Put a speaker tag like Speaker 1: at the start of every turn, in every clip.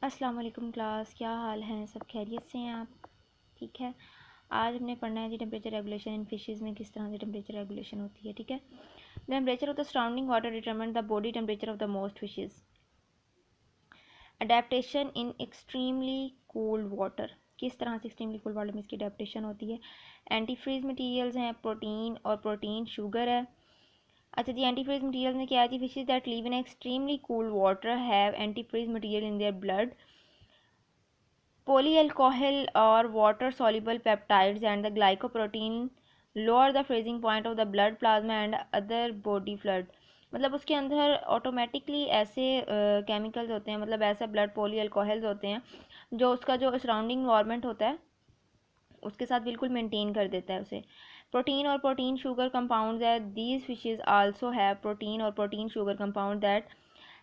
Speaker 1: अस्सलाम वालेकुम क्लास, क्या हाल हैं? सब खैरियत से हैं आप? ठीक है। आज हमने पढ़ना है जी टेम्परेचर रेगुलेशन इन फिशेज़ में किस तरह से टेम्परेचर रेगुलेशन होती है। ठीक है। Temperature of the surrounding water determine the body temperature of the most fishes. Adaptation in extremely cold water, किस तरह से एक्सट्रीमली कोल्ड वाटर में इसकी अडेप्टेशन होती है। एंटी फ्रीज मटीरियल्स हैं, प्रोटीन और प्रोटीन शुगर है। अच्छा जी, एंटी फ्रीज मटीरियल में क्या है जी? Fishes that live in extremely cold water have anti freeze material in their blood, polyalcohol or water soluble peptides and the glycoprotein lower the freezing point of the blood plasma and other body fluid। मतलब उसके अंदर automatically ऐसे chemicals होते हैं, मतलब ऐसा blood poly alcohols होते हैं जो उसका जो सराउंडिंग इन्वायरमेंट होता है उसके साथ बिल्कुल मेंटेन कर देता है उसे। प्रोटीन और प्रोटीन शुगर कंपाउंड्स है, these fishes also have protein और protein sugar compound that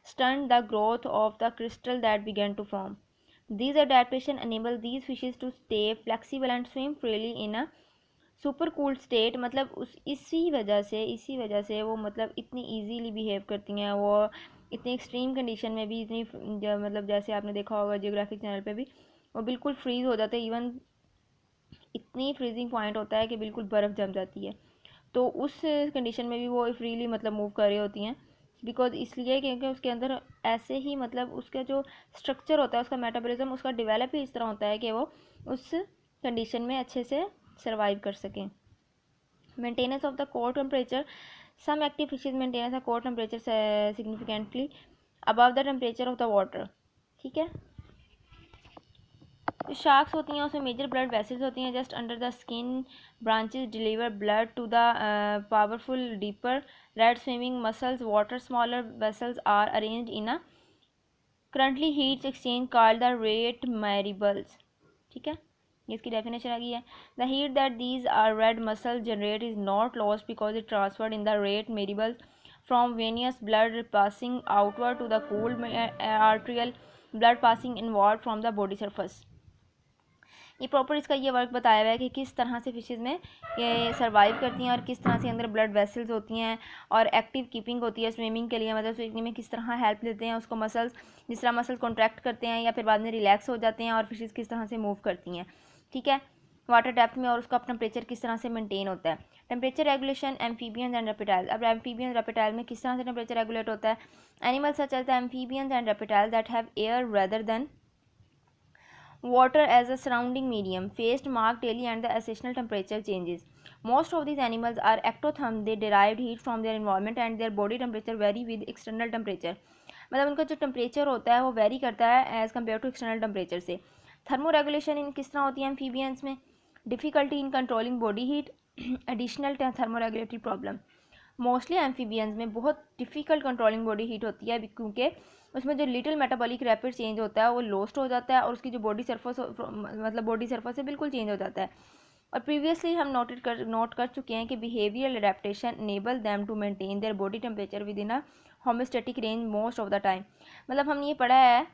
Speaker 1: stunt the growth of the crystal that began to form. These adaptation enable these fishes to stay flexible and swim freely in a super cool state। मतलब उस इसी वजह से वो मतलब इतनी easily behave करती हैं, वो इतनी एक्सट्रीम कंडीशन में भी इतनी मतलब जैसे आपने देखा होगा जियोग्राफिक चैनल पे भी वो बिल्कुल फ्रीज हो जाते हैं। इवन इतनी फ्रीजिंग पॉइंट होता है कि बिल्कुल बर्फ़ जम जाती है, तो उस कंडीशन में भी वो फ्रीली मतलब मूव कर रही होती हैं। बिकॉज इसलिए क्योंकि उसके अंदर ऐसे ही मतलब उसका जो स्ट्रक्चर होता है, उसका मेटाबॉलिज्म उसका डेवलप ही इस तरह होता है कि वो उस कंडीशन में अच्छे से सर्वाइव कर सकें। Maintenance of the core temperature, some active fishes maintenance the core temperature significantly above the temperature of the water. ठीक है। जो शार्क्स होती हैं उसमें मेजर ब्लड वेसल्स होती हैं just under the skin, branches deliver blood to the powerful deeper red swimming muscles, water smaller vessels are arranged in a currently heats exchange called the rete mirabiles. ठीक है, ये इसकी definition आ गई है। The heat that these are red muscle generate is not lost because it transferred in the rete mirabiles from venous blood passing outward to the cold arterial blood passing involve from the body surface. ये proper इसका ये work बताया हुआ है कि किस तरह से फिशेज़ में ये सर्वाइव करती हैं और किस तरह से अंदर ब्लड वेसल्स होती हैं और एक्टिव कीपिंग होती है स्विमिंग के लिए, मतलब स्विमिंग में किस तरह हेल्प लेते हैं उसको मसल्स, जिस तरह मसल्स कॉन्ट्रैक्ट करते हैं या फिर बाद में रिलैक्स हो जाते हैं और फिशेज़ किस तरह से मूव करती हैं। ठीक है, वाटर डेप्थ में और उसका टेम्परेचर किस तरह से मेंटेन होता है। Temperature regulation amphibians and reptile. अब एम्फीबियंस रेप्टाइल में किस तरह से टेम्परेचर रेगुलेट होता है। Animals such as the amphibians and reptile that have air rather than water as a surrounding medium faced marked daily and the seasonal temperature changes. Most of these animals are ectotherm, they derived heat from their environment and their body temperature vary with external temperature। मतलब उनका जो temperature होता है वो vary करता है as compare to external temperature से। Thermo regulation in किस तरह होती है एम्फीबियंस में। Difficulty in controlling body heat, additional thermo regulatory problem. Mostly amphibians में बहुत डिफ़िकल्ट कंट्रोलिंग बॉडी हीट होती है क्योंकि उसमें जो लिटिल मेटाबॉलिक रैपिड चेंज होता है वो लोस्ट हो जाता है और उसकी जो बॉडी सरफेस मतलब बॉडी सरफेस से बिल्कुल चेंज हो जाता है। और प्रीवियसली हम नोट कर चुके हैं कि behavioural adaptation enable them to maintain their body temperature within a homeostatic range most of the time. मतलब हमने ये पढ़ा है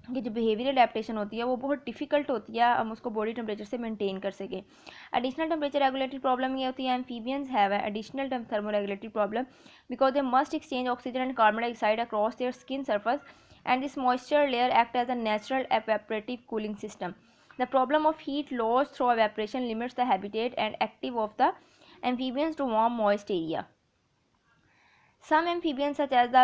Speaker 1: कि जो बिहेवियरल एडेप्टेशन होती है वो बहुत डिफिकल्ट होती है हम उसको बॉडी टेम्परेचर से मेंटेन कर सकें। एडिशनल टेम्परेचर रेगुलेटरी प्रॉब्लम ये होती है amphibians have additional thermo regulatory problem because they must exchange oxygen and carbon dioxide across their skin surface and this moisture layer act as a natural evaporative cooling system. The problem of heat loss through evaporation limits the habitat and active of the amphibians to warm moist area. Some amphibians such as the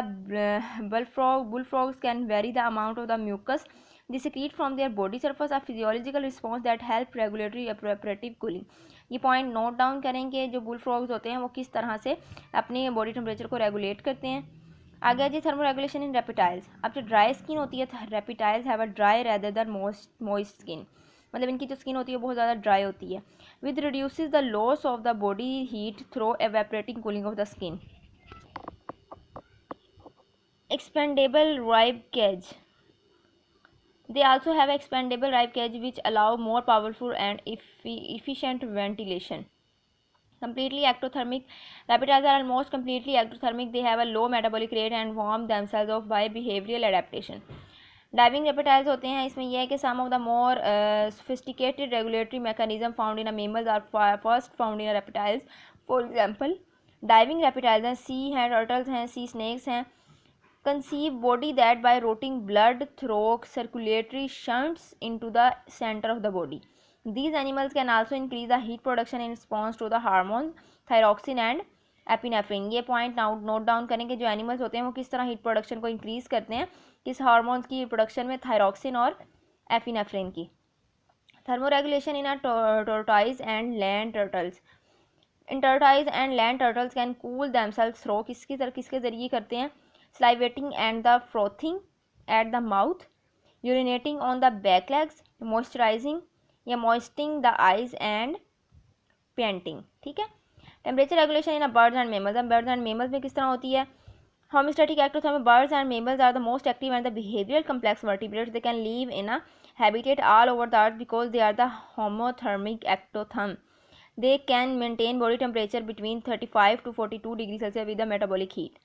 Speaker 1: bullfrogs can vary the amount of the mucus they secrete from their body surface, a physiological response that help regulatory evaporative cooling। ये point note down करेंगे जो bull frogs होते हैं वो किस तरह से अपने बॉडी टेम्परेचर को रेगुलेट करते हैं। आगे जी थर्मो रेगुलेशन इन रेपिटाइल्स। अब जो ड्राई स्किन होती है reptiles have a dry rather than moist skin, मतलब इनकी जो स्किन होती है बहुत ज़्यादा ड्राई होती है। With reduces the loss of the body heat through evaporating cooling of the skin. Expandable rib cage. They also have expandable rib cage which allow more powerful and efficient ventilation. Completely ectothermic. Reptiles are almost completely ectothermic. They have a low metabolic rate and warm themselves off by behavioral adaptation. Diving reptiles होते हैं, इसमें यह है कि some of the more sophisticated regulatory mechanism found in a mammals are first found in reptiles. For example diving reptiles हैं, sea हैं, turtles हैं, sea snakes हैं, conceive body that by routing blood through circulatory shunts into the center of the body. These animals can also increase the heat production in response to the hormones thyroxine and epinephrine. ये point note down करें कि जो animals होते हैं वो किस तरह heat production को इंक्रीज करते हैं, किस हार्मोन्स की प्रोडक्शन में, थायरॉक्सिन और एपिनेफ्रिन की. Thermoregulation in tortoise and land turtles. In tortoise and land turtles can cool themselves through किसके जरिए करते हैं, salivating and the frothing at the mouth, urinating on the back legs, moisturizing या moistening the eyes and panting. ठीक है. Temperature regulation in birds and mammals. अब birds and mammals में किस तरह होती है, homeostatic ectotherm. Birds and mammals are the most active and the behavioral complex vertebrates. They can live in a habitat all over the earth because they are the homothermic ectotherm. They can maintain body temperature between 35 to 42 degrees Celsius with the metabolic heat.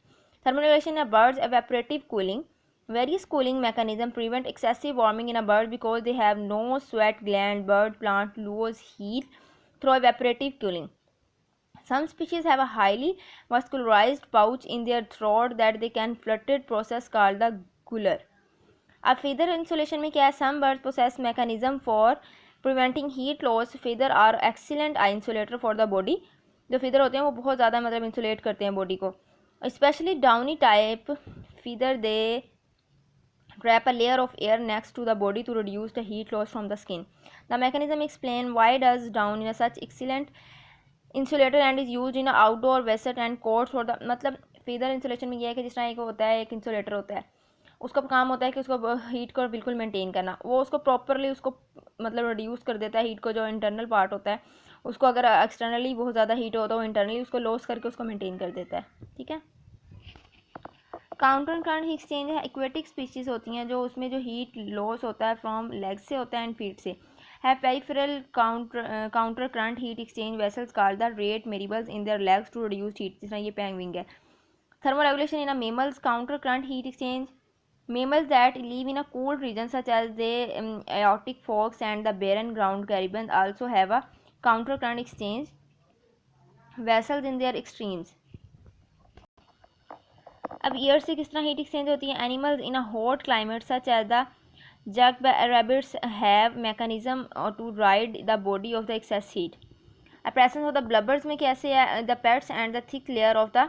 Speaker 1: Thermoregulation in a bird's evaporative cooling. Various cooling mechanisms prevent excessive warming in a bird because they have no sweat gland. Bird plant lose heat through evaporative cooling. Some species have a highly vascularized pouch in their throat that they can flutter process called the gular. अब feather insulation में क्या है, some birds possess mechanism for preventing heat loss. Feather are excellent insulator for the body. जो feather होते हैं वो बहुत ज़्यादा मतलब insulate करते हैं body को. Especially downy type feather, they trap a layer of air next to the body to reduce the heat loss from the skin. The mechanism explain why does down is such excellent insulator and is used in outdoor vest and coats for the. मतलब feather insulation में यह है कि जिस तरह एक होता है, एक insulator होता है, उसका काम होता है कि उसको हीट को बिल्कुल मेंटेन करना. वो उसको प्रॉपरली उसको मतलब रिड्यूस कर देता है हीट को. जो इंटरनल पार्ट होता है उसको अगर एक्सटर्नली बहुत ज़्यादा हीट हो तो वो इंटरनली उसको लॉस करके उसको मेंटेन कर देता है. ठीक है. काउंटर करंट हीट एक्सचेंज है. एक्वेटिक स्पीशीज़ होती हैं जो उसमें जो हीट लॉस होता है फ्रॉम लेग्स से होता है एंड फीट से. है peripheral counter current heat exchange vessels called the rete mirabiles in their legs to reduce heat. जिस तरह ये पेंगुइन है. Thermo regulation in a mammals counter current heat exchange. Mammals that live in a cool region such as the Arctic fox and the barren ground caribou also have a counter current exchange vessels in their extremes. अब air से किस तरह heat exchange होती है. Animals in a hot climate such as the jackrabbits have mechanism to ride the body of the excess heat. A presence of the blubbers में कैसे है, the pets and the thick layer of the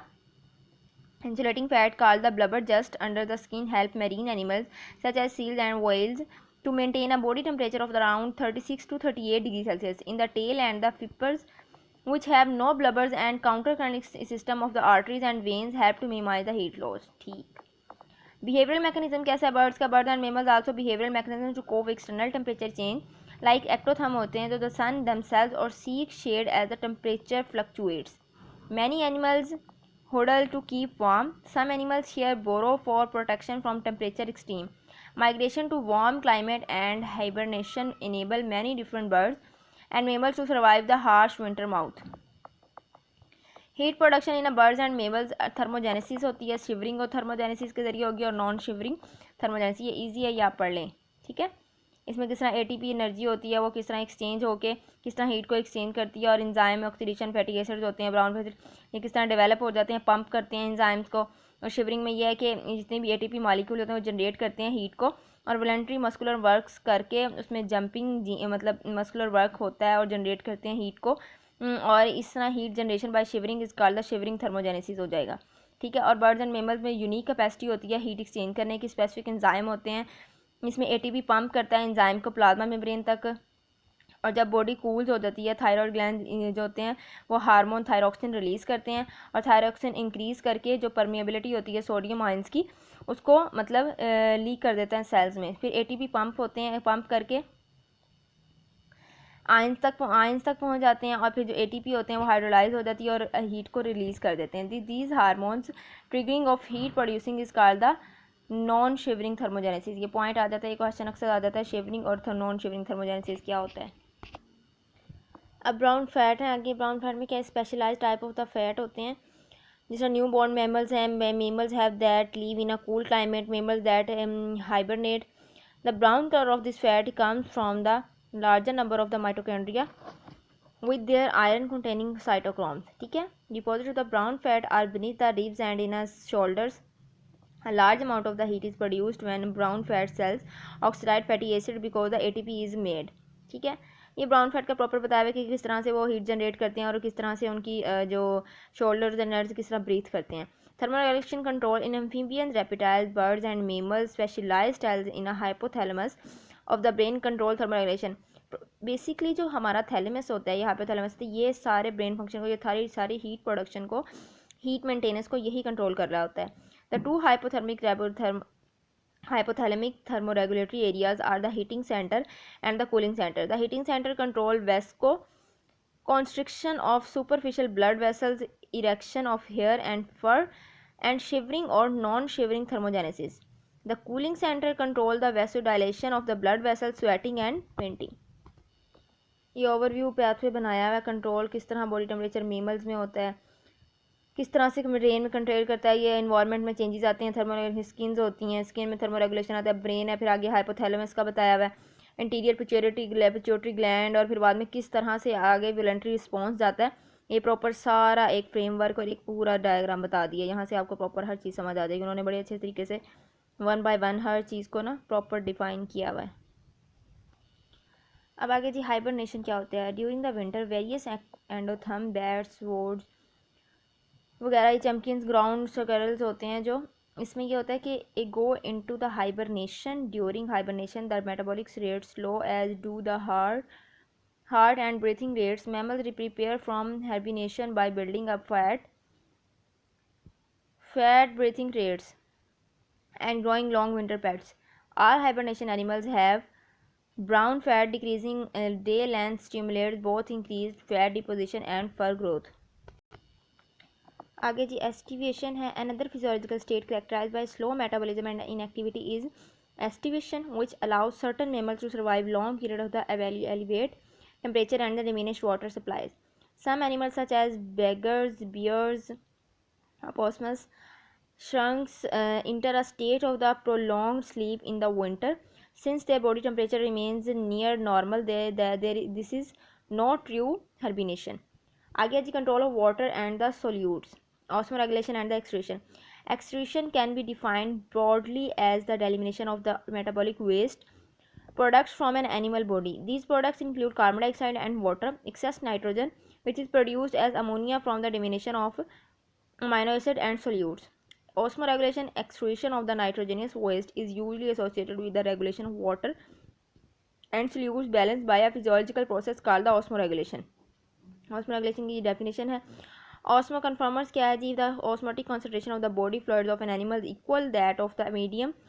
Speaker 1: insulating fat called the blubber just under the skin help marine animals such as seals and whales to maintain a body temperature of around 36 to 38 degrees Celsius. In the tail and the flippers, which have no blubbers and counter current system of the arteries and veins, help to minimize the heat loss. ठीक. Behavioral mechanism कैसा है birds का. Birds and mammals also behavioral mechanism to cope with external temperature change. Like ectotherm होते हैं जो the sun themselves or seek shade as the temperature fluctuates. Many animals huddle to keep warm. Some animals here burrow for protection from temperature extreme. Migration to warm climate and hibernation enable many different birds and mammals to survive the harsh winter month. Heat production in a birds and mammals thermogenesis होती है. Shivering और thermogenesis के जरिए होगी और non shivering thermogenesis. ये easy है, ये आप पढ़ लें. ठीक है. इसमें किस तरह एटीपी एनर्जी होती है वो किस तरह एक्सचेंज होके किस तरह हीट को एक्सचेंज करती है. और एंजाइम ऑक्सीडेशन फैटी एसिड्स होते हैं ब्राउन फैट, ये किस तरह डेवलप हो जाते हैं, पंप करते हैं एंजाइम्स को. और शिवरिंग में ये है कि जितने भी एटीपी मॉलिक्यूल होते हैं वो जनरेट करते हैं हीट को और वॉलंटरी मस्कुलर वर्क्स करके उसमें जंपिंग मतलब मस्कुलर वर्क होता है और जनरेट करते हैं हीट को. और इस तरह heat generation by shivering is called the shivering thermogenesis हो जाएगा. ठीक है. और बर्ड्स एंड मेमल्स में यूनिक कैपेसिटी होती है हीट एक्सचेंज करने की. स्पेसिफिक एंजाइम होते हैं. इसमें एटीपी पंप करता है एंजाइम को प्लाज्मा मेम्ब्रेन तक. और जब बॉडी कूल्स हो जाती है थायराइड ग्लैंड जो होते हैं वो हार्मोन थायरॉक्सिन रिलीज़ करते हैं और थायरॉक्सिन इंक्रीज़ करके जो परमिएबिलिटी होती है सोडियम आयंस की उसको मतलब लीक कर देता है सेल्स में. फिर एटीपी पंप होते हैं, पंप करके आयंस तक पहुंच जाते हैं और फिर जो एटीपी होते हैं वो हाइड्रोलाइज हो जाती है और हीट को रिलीज़ कर देते हैं. These hormones triggering of heat producing is called the non shivering thermogenesis. ये पॉइंट आ जाता है, ये क्वेश्चन अक्सर आ जाता है शिवरिंग और नॉन शिवरिंग थर्मोजेनेसिस क्या होता है. अब ब्राउन फैट है आगे. ब्राउन फैट में क्या specialise type of the fat होते हैं. जैसे न्यू बॉर्न मेमल्स हैं, mammals have that live in a cool climate, mammals that hibernate. The brown colour of this fat comes from the larger number of the mitochondria with their iron containing cytochromes. ठीक है. Deposits of the brown fat are beneath the ribs and in the shoulders. A large amount of the heat is produced when brown fat cells oxidate fatty acid because the ATP is made. ठीक है, ये brown fat का proper बताया है कि किस तरह से वो हीट जनरेट करते हैं और किस तरह से उनकी जो शोल्डर्स एंड नर्व्स किस तरह ब्रीथ करते हैं. Thermoregulation control in amphibians, reptiles, birds and mammals. Specialized cells in a hypothalamus of the brain control thermoregulation. Basically जो हमारा थैलेमस होता है, ये हाइपोथैलेमस होता है, ये सारे ब्रेन फंक्शन को, ये सारी हीट प्रोडक्शन को, हीट मेंटेनेंस को यही कंट्रोल कर रहा होता है. The two hypothalamic thermoregulatory areas are the heating center and the cooling center. The heating center control constriction of superficial blood vessels, erection of hair and fur, and shivering or non-shivering thermogenesis. The cooling center control the vasodilation of the blood vessels, sweating and fainting. ये overview pathway बनाया हुआ है. Control किस तरह body temperature mammals में होता है, किस तरह से ब्रेन में कंट्रोल करता है. ये एनवायरनमेंट में चेंजेस आते हैं. थर्मो स्किन्स होती हैं, स्किन में थर्मो रेगुलेशन आता है. ब्रेन है, फिर आगे हाइपोथैलेमस का बताया हुआ है, इंटीरियर पिट्यूटरी ग्लैंड, और फिर बाद में किस तरह से आगे वॉलंटरी रिस्पॉन्स जाता है. ये प्रॉपर सारा एक फ्रेमवर्क और एक पूरा डायग्राम बता दिया. यहाँ से आपको प्रॉपर हर चीज़ समझ आ जाएगी. उन्होंने बड़े अच्छे तरीके से वन बाय वन हर चीज़ को ना प्रॉपर डिफाइन किया हुआ है. अब आगे जी हाइबरनेशन क्या होता है. During the winter various endotherm bats woods वगैरह, ये चैम्पियंस ग्राउंड सकरल्स होते हैं. जो इसमें ये होता है कि they go into the hibernation. During hibernation the metabolic rate slow as do the heart and breathing rates. Mammals prepare from hibernation by building up fat breathing rates and growing long winter pads. All hibernation animals have brown fat. Decreasing day length stimulates both increased fat deposition and fur growth. आगे G aestivation है. Another physiological state characterised by slow metabolism and inactivity is aestivation, which allows certain mammals to survive long period of the elevate temperature and the diminished water supplies. Some animals such as beggars, bears, opossums, shrunks enter a state of the prolonged sleep in the winter. Since their body temperature remains near normal, this is not true hibernation. आगे जी control of water and the solutes, osmoregulation and the excretion. Excretion can be defined broadly as the elimination of the metabolic waste products from an animal body. These products include carbon dioxide and water, excess nitrogen, which is produced as ammonia from the diminution of amino acid and solutes. Osmoregulation, excretion of the nitrogenous waste, is usually associated with the regulation of water and solutes balance by a physiological process called the osmoregulation. Osmoregulation की definition है. Osmoconformers क्या है जी? The osmotic concentration of the body fluids of an animal is equal that of the medium.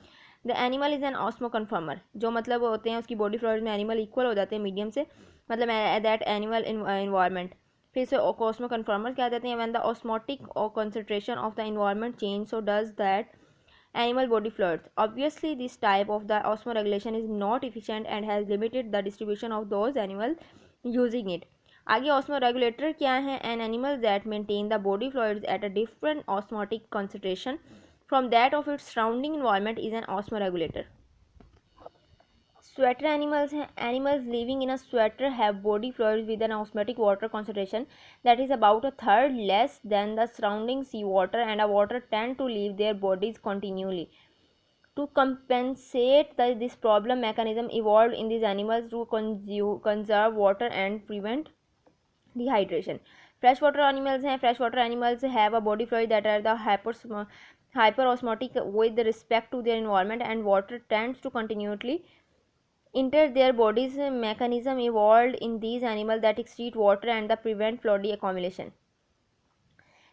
Speaker 1: The animal is an osmoconformer. जो मतलब होते हैं उसकी body fluid में एनिमल इक्वल हो जाते हैं मीडियम से, मतलब दैट एनिमल इन्वायरमेंट. फिर से ऑस्मोकन्फर्मर क्या कहते हैं? When the osmotic concentration of the environment change, so does that animal body fluids. Obviously, this type of the osmoregulation is not efficient and has limited the distribution of those animals using it. आगे osmoregulator क्या है? An animal that maintain the body fluids at a different osmotic concentration from that of its surrounding environment is an osmoregulator. Sweater animals हैं. Animals living in a sweater have body fluids with an osmotic water concentration that is about a third less than the surrounding seawater, and the water tend to leave their bodies continually. To compensate this problem, mechanism evolved in these animals to conserve water and prevent dehydration. Freshwater animals हैं. Freshwater animals have a body fluid that are the hyperosmotic with respect to their environment, and water tends to continually enter their bodies. Mechanism evolved in these animals that excrete water and prevent fluid accumulation.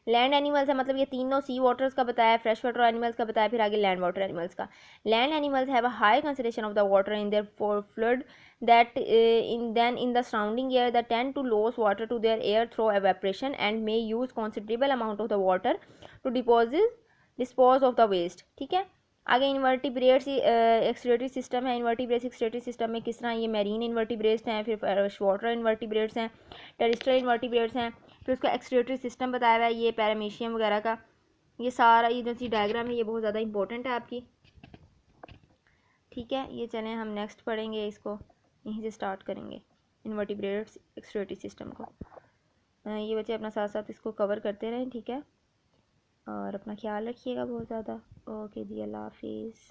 Speaker 1: Land animals है, मतलब ये तीनों सी waters का बताया, fresh water animals का बताया, फिर आगे लैंड वाटर एनिमल्स का. Land animals have a high concentration of the water in their fluid that in the surrounding air that tend to lose water to their air through evaporation and may use considerable amount of the water to dispose of the waste. ठीक है. आगे invertebrates excretory system है. Invertebrates excretory system में किस तरह ये marine invertebrates हैं, फिर वाटर इन्वर्टिब्रेट्स हैं, टेरेस्ट्रियल इन्वर्टिब्रेट्स हैं, फिर उसका एक्सक्रीटरी सिस्टम बताया हुआ है ये पैरामीशियम वगैरह का. ये सारा ये जो सी डायग्राम है ये बहुत ज़्यादा इंपॉर्टेंट है आपकी. ठीक है, ये चलें हम नेक्स्ट पढ़ेंगे, इसको यहीं से स्टार्ट करेंगे इन्वर्टिब्रेट्स एक्सक्रीटरी सिस्टम को. ये बच्चे अपना साथ साथ इसको कवर करते रहें. ठीक है, और अपना ख्याल रखिएगा बहुत ज़्यादा. ओके जी, अल्लाह हाफिज़।